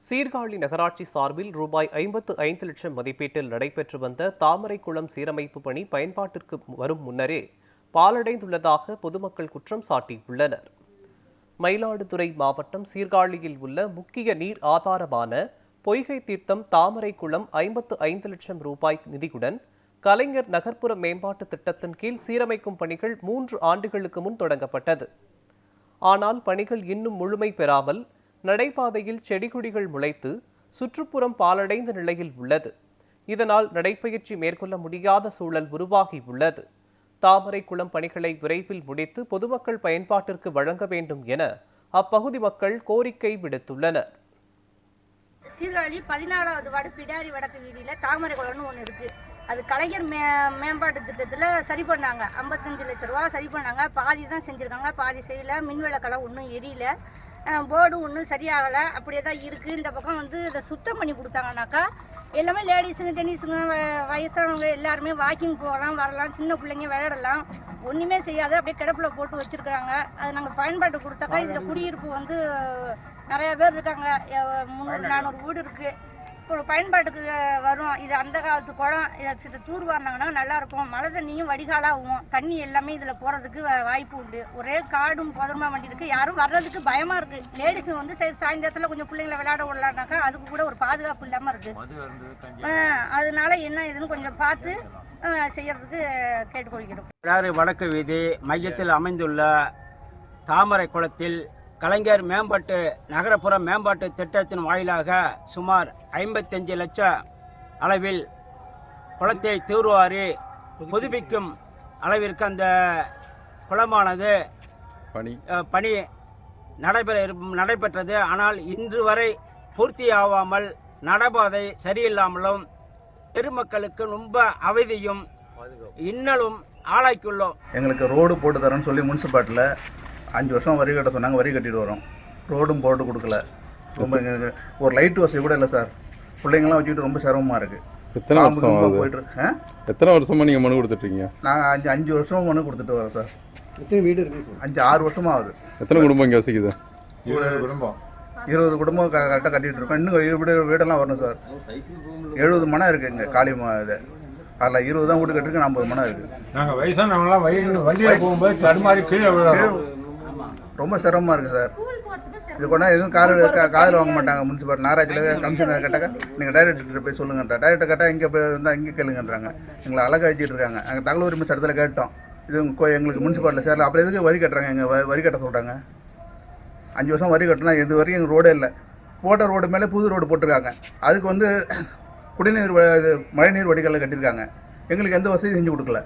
சீர்காழி நகராட்சி சார்பில் ரூபாய் 55 லட்சம் மதிப்பீட்டில் நடைபெற்று வந்த தாமரைக்குளம் சீரமைப்பு பணி பயன்பாட்டிற்கு வரும் முன்னரே பாழடைந்துள்ளதாக பொதுமக்கள் குற்றம் சாட்டியுள்ளனர். மயிலாடுதுறை மாவட்டம் சீர்காழியில் உள்ள முக்கிய நீர் ஆதாரமான பொய்கை தீர்த்தம் தாமரைக்குளம் 55 லட்சம் ரூபாய் நிதியுடன் கலைஞர் நகர்ப்புற மேம்பாட்டு திட்டத்தின் கீழ் சீரமைக்கும் பணிகள் 3 ஆண்டுகளுக்கு முன் தொடங்கப்பட்டது. ஆனால் பணிகள் இன்னும் முழுமை பெறாமல் நடைபாதையில் செடிகொடிகள் முளைத்து சுற்றுப்புறம் பாழடைந்த நிலையில் உள்ளது. இதனால் நடைபயிற்சி மேற்கொள்ள முடியாத சூழல் உருவாகியுள்ளது. தாமரைக்குளம் பணிகளை விரைவில் முடித்து பொதுமக்கள் பயன்பாட்டிற்கு வழங்க வேண்டும் என அப்பகுதி மக்கள் கோரிக்கை விடுத்துள்ளனர். சீர்காழி 14வது வார்டு பிடாரி வடக்கு வீதியில் தாமரைக்குளம்னு ஒன்று இருக்குது. அது கலைஞர் மேம்பாட்டு திட்டத்தில் சரி பண்ணாங்க. 55 லட்ச ரூபா சரி பண்ணாங்க. பாதி தான் செஞ்சுருக்காங்க, பாதி செய்யலை. மின்விளக்கெல்லாம் ஒன்றும் எரியல, போர்டு ஒன்றும் சரியாகலை, அப்படியே தான் இருக்குது. இந்த பக்கம் இதை சுத்தம் பண்ணி கொடுத்தாங்கனாக்கா எல்லாமே லேடிஸுங்க ஜென்னிஸுங்க வயசானவங்க எல்லாருமே வாக்கிங் போகலாம் வரலாம், சின்ன பிள்ளைங்க விளையாடலாம். ஒன்றுமே செய்யாத அப்படியே கிடப்பில் போட்டு வச்சுருக்குறாங்க. அது நாங்கள் பயன்பாட்டு கொடுத்தாக்கா இதில் குடியிருப்பு நிறையா பேர் இருக்காங்க. 300-400 வீடு இருக்குது. இப்போ பயன்பாட்டுக்கு வரும். இது அந்த காலத்து குளம். இதை தூர் வாரினாங்கன்னா நல்லாயிருக்கும். மழை தண்ணியும் வடிகாலாகும். தண்ணி எல்லாமே இதில் போகிறதுக்கு வாய்ப்பு உண்டு. ஒரே காடும் புதருமா வண்டி இருக்குது. யாரும் வர்றதுக்கு பயமாக இருக்குது. லேடிஸுங்க சரி சாயந்தரத்தில் கொஞ்சம் பிள்ளைங்களை விளையாட விடலான்னாக்கா அதுக்கு கூட ஒரு பாதுகாப்பு இல்லாமல் இருக்குது. அதனால என்ன இதுன்னு கொஞ்சம் பார்த்து செய்யறதுக்கு கேட்டுக்கொள்கிறோம். வடக்கு வீதி மையத்தில் அமைந்துள்ள தாமரை குளத்தில் கலைஞர் மேம்பாட்டு நகரப்புற மேம்பாட்டு திட்டத்தின் வாயிலாக சுமார் 55 லட்சம் அளவில் குளத்தை தூர்வாரி புதுப்பிக்கும் அளவிற்கு அந்த குளமானது பணி நடைபெற்றது. ஆனால் இன்று வரை பூர்த்தியாகாமல் நடைபாதை சரியில்லாமலும் பெருமக்களுக்கு ரொம்ப அவதியும் இன்னலும் ஆளாக்கியுள்ளோம். எங்களுக்கு ரோடு போட்டு தரேன்னு சொல்லி முனிசிபாலிட்டியில் 5 வருஷம் வரி கட்ட சொன்னாங்க. வரி கட்டிட்டு வரோம். ரோடும் போட்டு கொடுக்கல. ரொம்ப ஒரு லைட் வசதி கூட இல்லை சார். பிள்ளைங்களாம் வச்சுக்கிட்டு ரொம்ப சிரமமாக இருக்குது. எத்தனை வருஷமாக நீங்கள் மனு கொடுத்துட்ருக்கீங்க? நாங்கள் 5 வருஷம் மனு கொடுத்துட்டு வரோம் சார். எத்தனை வீடு இருக்குது? 5-6 வருஷமாக ஆகுது. எத்தனை குடும்பம் இங்கே வசிக்குது? ஒரு 20 குடும்பம் கரெக்டாக கட்டிகிட்டு இருக்கோம். இன்னும் வீடெல்லாம் வரணும் சார். 70 மனை இருக்குது இங்கே காலி. இது அதில் 20 தான் வீடு கட்டிருக்கு, 40 மனை இருக்குது. நாங்கள் வயசானவங்களாம் வண்டியில் போகும்போது தடுமாறி கீழே ரொம்ப சிரமமாக இருக்குது சார். இது கொண்டா எதுவும் காதில் வாங்க மாட்டாங்க. முனிசிபாலிட்டி நகராட்சியில் கமிஷனர் கேட்டாக்கா நீங்கள் டைரக்டர்கிட்ட போய் சொல்லுங்கன்றா. டைரக்டர் கேட்டால் இங்கே போய் இருந்தால் இங்கே கேளுங்கன்றாங்க. எங்களை அழகாக வச்சுட்டு இருக்காங்க. நாங்கள் தகவல் உரிமை சட்டத்தில் கேட்டோம். இது எங்களுக்கு முனிசிபாலிட்டியில் சேரல. அப்புறம் எதுக்கு வரி கட்டுறாங்க? எங்கள் வரி கட்ட சொல்கிறாங்க. 5 வருஷம் வரி கட்டினா இது வரைக்கும் எங்கள் ரோடே இல்லை. போட்ட ரோடு மேலே புது ரோடு போட்டிருக்காங்க. அதுக்கு குடிநீர் மழைநீர் வடிகாலில் கட்டியிருக்காங்க. எங்களுக்கு எந்த வசதியும் செஞ்சு கொடுக்கல.